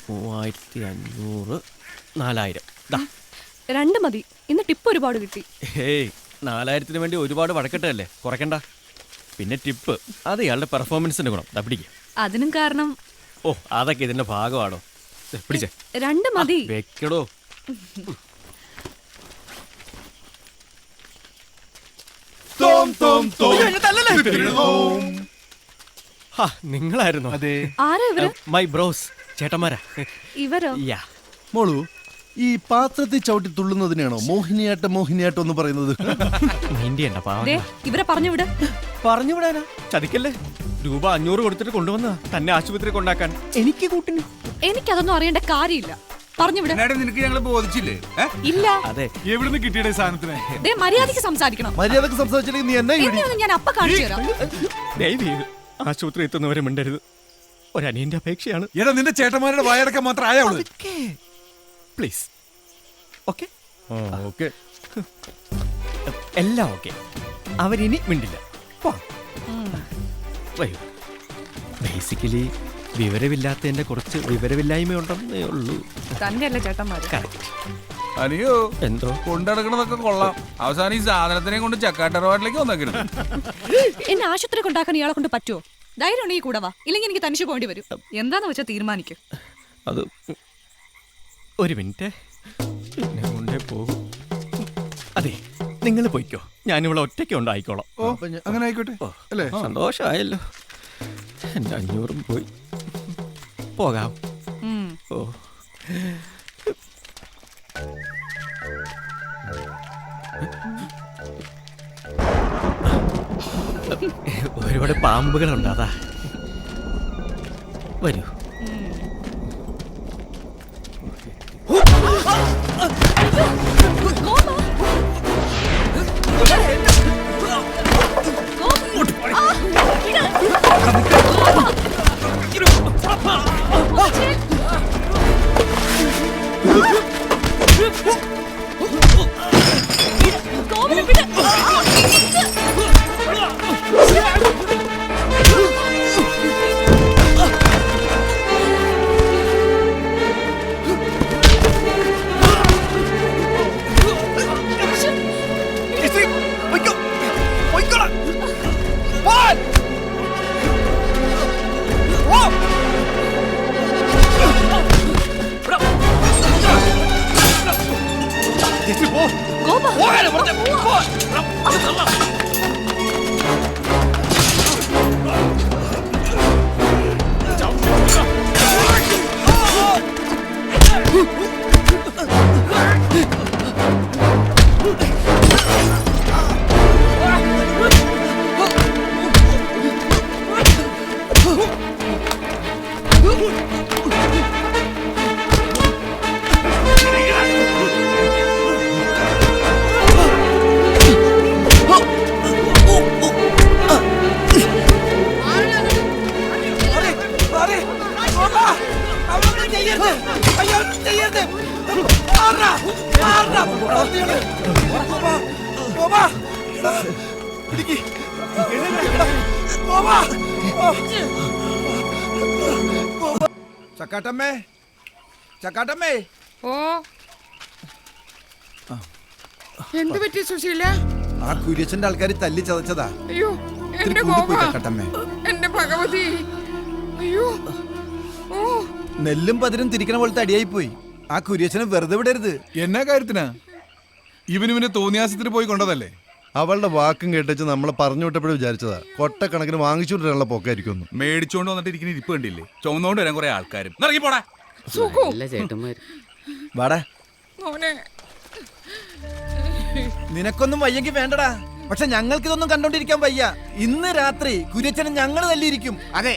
3500 4000. രണ്ട് മതി. ഇന്ന് ടിപ്പ് ഒരുപാട് കിട്ടി. ഹേയ് 4000-ന് വേണ്ടി ഒരുപാട് വടക്കെട്ടല്ലേ, കുറയ്ക്കണ്ട. പിന്നെ ടിപ്പ് അത് ഇയാളുടെ പെർഫോമൻസിന്റെ ഗുണം. പിടിക്കുക. അതിനും കാരണം അതൊക്കെ ഇതിന്റെ ഭാഗമാണോ? പിടിച്ചേ. രണ്ട് മതി. വെക്കടോ. നിങ്ങളായിരുന്നു? അതെ. ആരാ ഇവര്? മൈ ബ്രോസ്, ചേട്ടന്മാരാ. ഇവരോ? മോളു, ഈ പാത്രത്തിൽ ചവിട്ടി തുള്ളുന്നതിനാണോ മോഹിനിയാട്ടം എന്ന് പറയുന്നത്? ഇവരെ പറഞ്ഞുവിട്. പറഞ്ഞുവിടാനാ? ചതിക്കല്ലേ. രൂപ 500 കൊടുത്തിട്ട് കൊണ്ടുവന്ന തന്നെ ആശുപത്രി കൊണ്ടാക്കാൻ. എനിക്ക് കൂട്ടിന്. എനിക്കതൊന്നും അറിയേണ്ട കാര്യമില്ല. പറഞ്ഞുവിട്. നിനക്ക് ഞങ്ങൾ ബോധിച്ചില്ലേ? ഇല്ല. അതെ. എവിടുന്ന് കിട്ടിയ സാധനത്തിന്? മര്യാദക്ക് സംസാരിക്കണം. മര്യാദക്ക് സംസാരിച്ചില്ലെങ്കിൽ നീ എന്നെ ഞാൻ അപ്പ കാണിച്ചു തരാം. ആശുപത്രി എത്തുന്നവരെ മിണ്ടരുത്. ഒരനിയന്റെ അപേക്ഷയാണ്. എടാ, നിന്റെ ചേട്ടന്മാരുടെ വായടക്കം മാത്രം ആയോളൂ. പ്ലീസ്. ഓക്കെ ഓക്കെ, എല്ലാം ഓക്കെ. അവരിനി മിണ്ടില്ല. ബേസിക്കലി വിവരമില്ലാത്തതിന്റെ കുറച്ച് വിവരമില്ലായ്മയുണ്ടെന്നേ ഉള്ളൂ. തന്നെയല്ലേ ചേട്ടന്മാര്? അനിയോ, എന്തോ കൊണ്ടടക്കണതൊക്കെ കൊള്ളാം. അവസാനം ഈ സാധനത്തിനെ കൊണ്ട് ചക്കാട്ടറവാട്ടിലേക്ക് വന്നേക്കരുത്. എന്നെ ആശുപത്രി കൊണ്ടാക്കാൻ ഇയാളെ കൊണ്ട് പറ്റുമോ? ധൈര്യം ഉണ്ടെങ്കിൽ കൂടെ വാ, ഇല്ലെങ്കിൽ എനിക്ക് തനിച്ച് പോകേണ്ടി വരും. എന്താന്ന് വെച്ചാൽ തീരുമാനിക്കും. അത് ഒരു മിനിറ്റ്, എന്നെ കൊണ്ടേ പോകും. അതെ, നിങ്ങൾ പോയിക്കോ, ഞാനിവിടെ ഒറ്റയ്ക്ക് ഉണ്ടായിക്കോളാം. അങ്ങനെ ആയിക്കോട്ടെ അല്ലേ? സന്തോഷമായല്ലോ. എൻ്റെ 500 പോയി. പോകാം. ഒരുപാട് പാമ്പുകളുണ്ട്, അതാ. വരൂ. ചക്കാട്ടമ്മേ, ചക്കാട്ടമ്മേ. എന്ത് പറ്റി സുശീല? ആ കുര്യച്ചന്റെ ആൾക്കാർ തല്ലി ചതച്ചതാ. അയ്യോ, എന്റെ ഭഗവതി. അയ്യോ, നെല്ലും പതിരും തിരിക്കണ പോലത്തെ അടിയായി പോയി. ആ കുര്യച്ചനെ വെറുതെ വിടരുത്. എന്നാ കാര്യത്തിനാ? ഇവന് തോന്നിയാസത്തിന് പോയി കൊണ്ടതല്ലേ? അവളുടെ വാക്കും കേട്ടിച്ച് നമ്മളെ പറഞ്ഞു വിട്ടപ്പോഴും വിചാരിച്ചതാ കൊട്ടക്കണക്കിന് വാങ്ങിച്ചുകൊണ്ടിരാനുള്ള പോക്കായിരിക്കും. മേടിച്ചോണ്ട് വന്നിട്ട് ഇരിക്കുന്ന ഇരിപ്പ് കണ്ടില്ലേ? ചുമന്നോണ്ട് വരാൻ കുറെ ആൾക്കാരും. ഇറങ്ങിപ്പോടാ. വാടാ. മോനെ, നിനക്കൊന്നും വയ്യെങ്കിൽ വേണ്ടടാ. പക്ഷെ ഞങ്ങൾക്കിതൊന്നും കണ്ടോണ്ടിരിക്കാൻ വയ്യ. ഇന്ന് രാത്രി കുര്യച്ചനെ ഞങ്ങൾ തല്ലിയിരിക്കും. അതെ,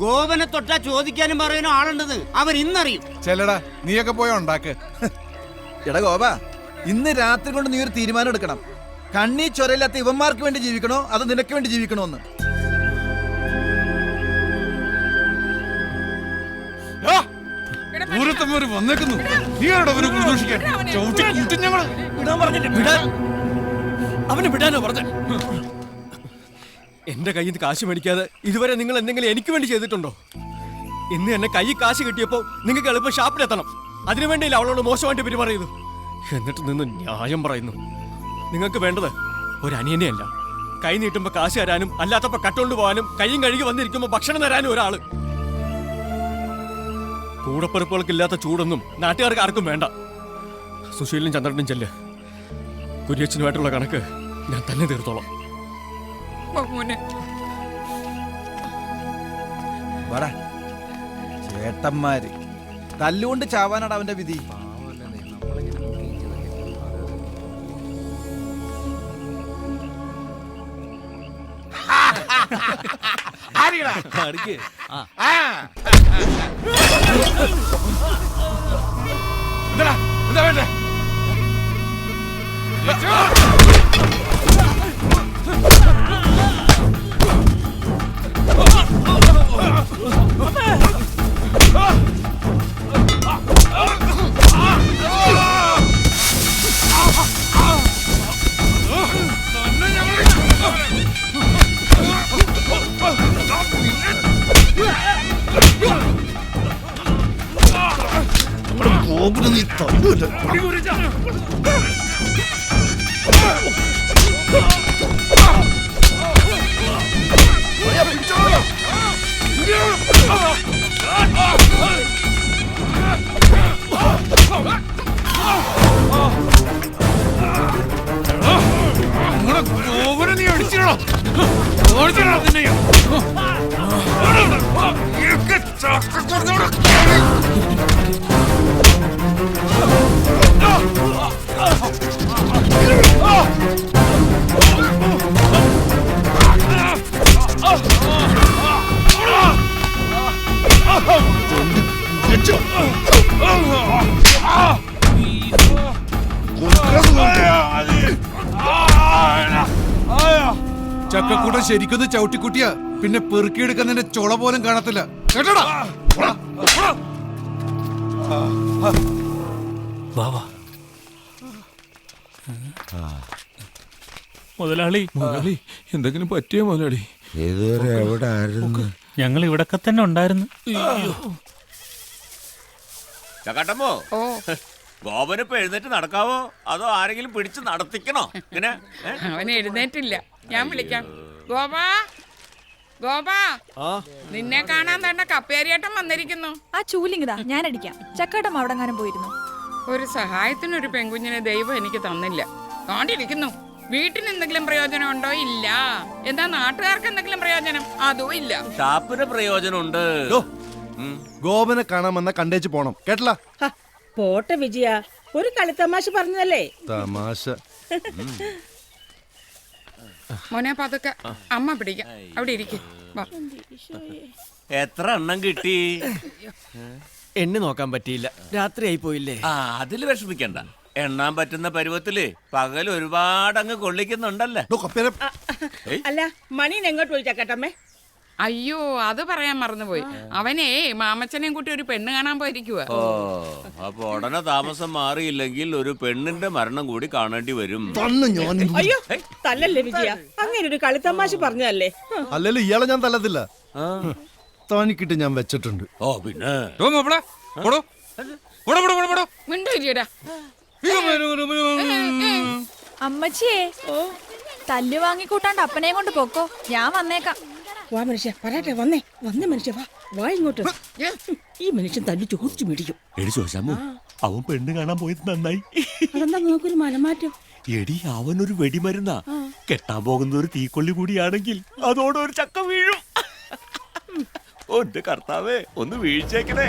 ഗോപനെ തൊട്ടാ ചോദിക്കാനും പറയാനും ആളുണ്ടെന്ന് അവൻ ഇന്നറിയും. ചെല്ലടാ, നീയൊക്കെ പോയ ഉണ്ടാക്ക്. എടാ ഗോപ, ഇന്ന് രാത്രി കൊണ്ട് നീ ഒരു തീരുമാനം എടുക്കണം. കണ്ണീ ചൊരയില്ലാത്ത ഇവന്മാർക്ക് വേണ്ടി ജീവിക്കണോ അതോ നിനക്ക് വേണ്ടി ജീവിക്കണോ എന്ന്. വന്നേക്കുന്നു. നീ അവനെ വിടാനോ പറഞ്ഞ? എന്റെ കയ്യിൽ നിന്ന് കാശ് മേടിക്കാതെ ഇതുവരെ നിങ്ങൾ എന്തെങ്കിലും എനിക്ക് വേണ്ടി ചെയ്തിട്ടുണ്ടോ? ഇന്ന് എന്നെ കൈ കാശ് കിട്ടിയപ്പോ നിങ്ങൾക്ക് എളുപ്പം ഷാപ്പിലെത്തണം. അതിനുവേണ്ടിയില്ല അവളോട് മോശമായിട്ട് പെരുമാറിയത്. എന്നിട്ട് നിന്ന് ന്യായം പറയുന്നു. നിങ്ങൾക്ക് വേണ്ടത് ഒരു അനിയനെയല്ല, കൈ നീട്ടുമ്പോ കാശ് തരാനും അല്ലാത്തപ്പോ കട്ടുകൊണ്ട് പോകാനും കൈയും കഴുകി വന്നിരിക്കുമ്പോ ഭക്ഷണം തരാനും ഒരാള്. കൂടപ്പിറപ്പുകൾക്കില്ലാത്ത ചൂടൊന്നും നാട്ടുകാർക്ക് ആർക്കും വേണ്ട. സുശീലിനും ചന്ദ്രനും ചെല്ല്. കുര്യച്ചനുമായിട്ടുള്ള കണക്ക് ഞാൻ തന്നെ തീർത്തോളാം. മോനെ വാടാ ചേട്ടന്മാര് തല്ലുകൊണ്ട് ചാവാനാണ് അവന്റെ വിധി. എന്താ വേണ്ടേ? ഗോപനെ നീ തല്ലൂല. നീ അടിച്ചിടണോ? ഓടിച്ചിടണോ നിന്നെ? ചക്കക്കൂട്ടം ശരിക്കൊന്ന് ചവിട്ടിക്കുട്ടിയാ പിന്നെ പെറുക്കിയെടുക്കാൻ നിന്റെ ചുള പോലും കാണത്തില്ല കേട്ടോടാ. മുതലാളി എന്തെങ്കിലും പറ്റിയോ മുതലാളി? ഇതുവരെ എവിടെ ആയിരുന്നു? ഞങ്ങൾ ഇവിടൊക്കെ തന്നെ ഉണ്ടായിരുന്നു. ചക്കാട്ടമ്മോ, ഓ ഗോപനിപ്പോ എഴുന്നേറ്റ് നടക്കാവോ അതോ ആരെങ്കിലും പിടിച്ച് നടത്തിക്കണോ? ഇങ്ങനെ അവൻ എഴുന്നേറ്റില്ല. ഞാൻ വിളിക്കാം. ഗോപാ ഗോപാ, നിന്നെ കാണാൻ തന്നെ കപ്പേരിയേട്ടൻ വന്നിരിക്കുന്നു. ആ ചൂലിങ്ങിതാ, ഞാൻ അടിക്കാം. ചക്കാട്ടം അവിടെങ്ങാനും പോയിരുന്നു. ഒരു സഹായത്തിനൊരു പെൺകുഞ്ഞിനെ ദൈവം എനിക്ക് തന്നില്ല. കാണ്ടിരിക്കുന്നു. വീട്ടിന് എന്തെങ്കിലും പ്രയോജനം ഉണ്ടോ? ഇല്ല. എന്താ നാട്ടുകാർക്ക് എന്തെങ്കിലും പ്രയോജനം? അതും ഇല്ല. ഷാപ്പിന് പ്രയോജനമുണ്ട്. ഗോപനെ കാണാമെന്ന കണ്ടേച്ച് പോണം. കേട്ടല പോട്ടെ വിജയ, ഒരു കളിത്തമാശ പറഞ്ഞതല്ലേ. തമാശ. മോനെ പതുക്കെ, അമ്മ പിടിക്കാം. അവിടെ ഇരിക്കും. എത്ര എണ്ണം കിട്ടി? എണ്ണി നോക്കാൻ പറ്റിയില്ല, രാത്രിയായി പോയില്ലേ. ആ, അതില് വിഷമിക്കണ്ട. എണ്ണാൻ പറ്റുന്ന പരുവത്തില് പകൽ ഒരുപാട് അങ്ങ് കൊള്ളിക്കുന്നുണ്ടല്ലേ. അല്ല, മണീൻ എങ്ങോട്ട് പോയി ചക്കട്ടമ്മേ? അയ്യോ, അത് പറയാൻ മറന്നുപോയി. അവനേ മാമച്ചനെയും കൂട്ടി ഒരു പെണ്ണ് കാണാൻ പോയിരിക്കുക. ഓ, അപ്പൊ ഉടനെ താമസം മാറിയില്ലെങ്കിൽ ഒരു പെണ്ണിന്റെ മരണം കൂടി കാണേണ്ടി വരും. അയ്യോ തല്ലല്ലേ വിജയ, അങ്ങനെ ഒരു കളിത്തമാശ പറഞ്ഞതല്ലേ. അല്ലല്ലോ ഇയാളെ ഞാൻ തല്ലത്തില്ല. താനിക്കിട്ട് ഞാൻ വെച്ചിട്ടുണ്ട്. ഓ പിന്നെ മിണ്ടൂരിയടാ. അമ്മച്ചിയേ, തല്ല് വാങ്ങിക്കൂട്ടാണ്ട് അപ്പനെയും കൊണ്ട് പോക്കോ, ഞാൻ വന്നേക്കാം. വാ മനുഷ്യ, പറയട്ടെ. വന്നേ മനുഷ്യ, വാ ഇങ്ങോട്ട്. ഈ മനുഷ്യൻ തല്ലി ചോദിച്ചു മേടിക്കും. എടി ചോദിച്ചാമോ, അവൻ പെണ്ണ് കാണാൻ പോയത് നന്നായി. അതെന്താ നോക്കൊരു മനമാറ്റം? എടി, അവനൊരു വെടിമരുന്നാ. കെട്ടാൻ പോകുന്ന ഒരു തീക്കൊള്ളി കൂടിയാണെങ്കിൽ അതോടെ ഒരു ചക്ക വീഴും. ഒന്റെ കർത്താവേ, ഒന്ന് വീഴ്ചേക്കണേ.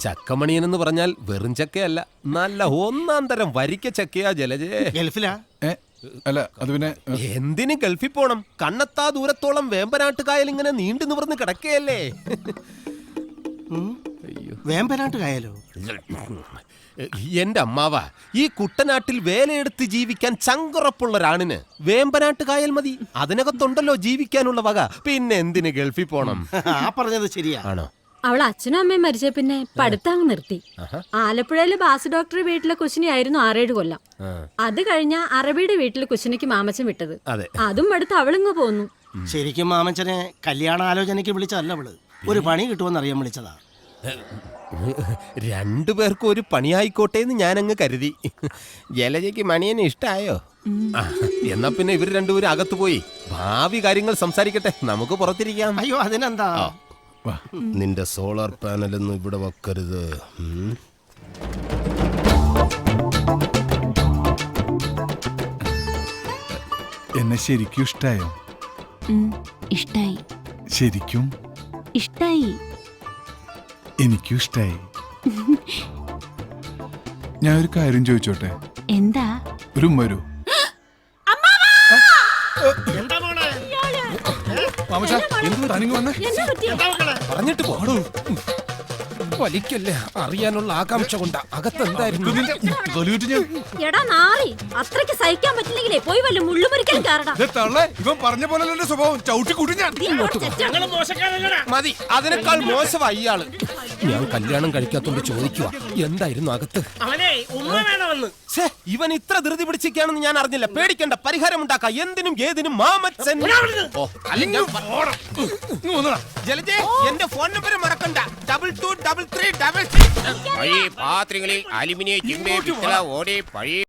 ചക്കമണിയൻ എന്ന് പറഞ്ഞാൽ വെറും ചക്കയല്ല, നല്ല ഒന്നാം തരം വരിക്ക ചക്കയാ ജലജേ. ഗൾഫിലാ? അല്ല, അത് പിന്നെ എന്തിന് ഗൾഫിൽ പോണം? കണ്ണത്താ ദൂരത്തോളം വേമ്പനാട്ടുകായൽ ഇങ്ങനെ നീണ്ടു നിവർന്ന് കിടക്കുകയല്ലേ. വേമ്പനാട്ടുകായലോ? എന്റെ അമ്മാവ, ഈ കുട്ടനാട്ടിൽ വേലയെടുത്ത് ജീവിക്കാൻ ചങ്കുറപ്പുള്ള ഒരാണിന് വേമ്പനാട്ടുകായൽ മതി. അതിനകത്തുണ്ടല്ലോ ജീവിക്കാനുള്ള വക. പിന്നെ എന്തിന് ഗൾഫിൽ പോണം? ആ പറഞ്ഞത് ശരിയാ. ആണോ? അവൾ അച്ഛനും അമ്മയും മരിച്ച പിന്നെ പഠിത്തം നിർത്തി. ആലപ്പുഴയിലെ ബാസ് ഡോക്ടർ വീട്ടിലെ കുശിനിയായിരുന്നു 6-7 കൊല്ലം. അത് കഴിഞ്ഞ അറബിയുടെ വീട്ടിലെ കുശിനിക്ക് മാമച്ചൻ വിട്ടത്. അതും അടുത്ത് അവളിങ്ങ് പോന്നു. ശരിക്കും മാമച്ചനെ കല്യാണ ആലോചനയ്ക്ക് വിളിച്ചല്ല അവള്, ഒരു പണി കിട്ടുമെന്ന് അറിയാൻ വിളിച്ചതാ. രണ്ടുപേർക്കും ഒരു പണിയായിക്കോട്ടെ എന്ന് ഞാനങ്ങ് കരുതി. ജലജയ്ക്ക് മണിയനെ ഇഷ്ടായോ? എന്നാ പിന്നെ ഇവർ രണ്ടുപേരും അകത്ത് പോയി ഭാവി കാര്യങ്ങൾ സംസാരിക്കട്ടെ, നമുക്ക് പുറത്തിരിക്കാം. അയ്യോ അതിനെന്താ, നിന്റെ സോളാർ പാനലൊന്നും ഇവിടെ വെക്കരുത്. എന്നെ ശരിക്കും ഇഷ്ടായോ? ഇഷ്ടായി. ശരിക്കും ഇഷ്ടായി. എനിക്കും ഇഷ്ടായി. ഞാൻ ഒരു കാര്യം ചോദിച്ചോട്ടെ? എന്താ? ഒരു ഉമ്മ വരൂ. മാമച്ചാ, തനിങ്ങ് വന്നേ. പറഞ്ഞിട്ട് പോടൂ. വലിക്കല്ലേ, അറിയാനുള്ള ആകാംക്ഷ കൊണ്ടാ. അകത്തെന്തായിരുന്നു? എടാ നാറി, അത്രയ്ക്ക് സഹിക്കാൻ പറ്റില്ലെങ്കിലേ പോയി വല്ല മുള്ളുമുറിക്കാൻ കാരണം. ഇവൻ പറഞ്ഞ പോലെ എന്റെ സ്വഭാവം ചവിട്ടി കൂട്ടി ഞാൻ. മതി, അതിനേക്കാൾ മോശമായി ഇയാള്. ഞാൻ കല്യാണം കഴിക്കാത്തോണ്ട് ചോദിക്കുക, എന്തായിരുന്നു അകത്ത്? ഇവൻ ഇത്ര ധൃതി പിടിച്ചിരിക്കുകയാണെന്ന് ഞാൻ അറിഞ്ഞില്ല. പേടിക്കണ്ട, പരിഹാരം ഉണ്ടാക്കാം. എന്തിനും ഏതിനും മാമച്ചൻ. ജലജേ, എന്റെ ഫോൺ നമ്പർ മറക്കണ്ട. 223366. പാത്രങ്ങളിൽ അലുമിനിയം ചിമ്മേ പിത്തള ഓടെ പഴയ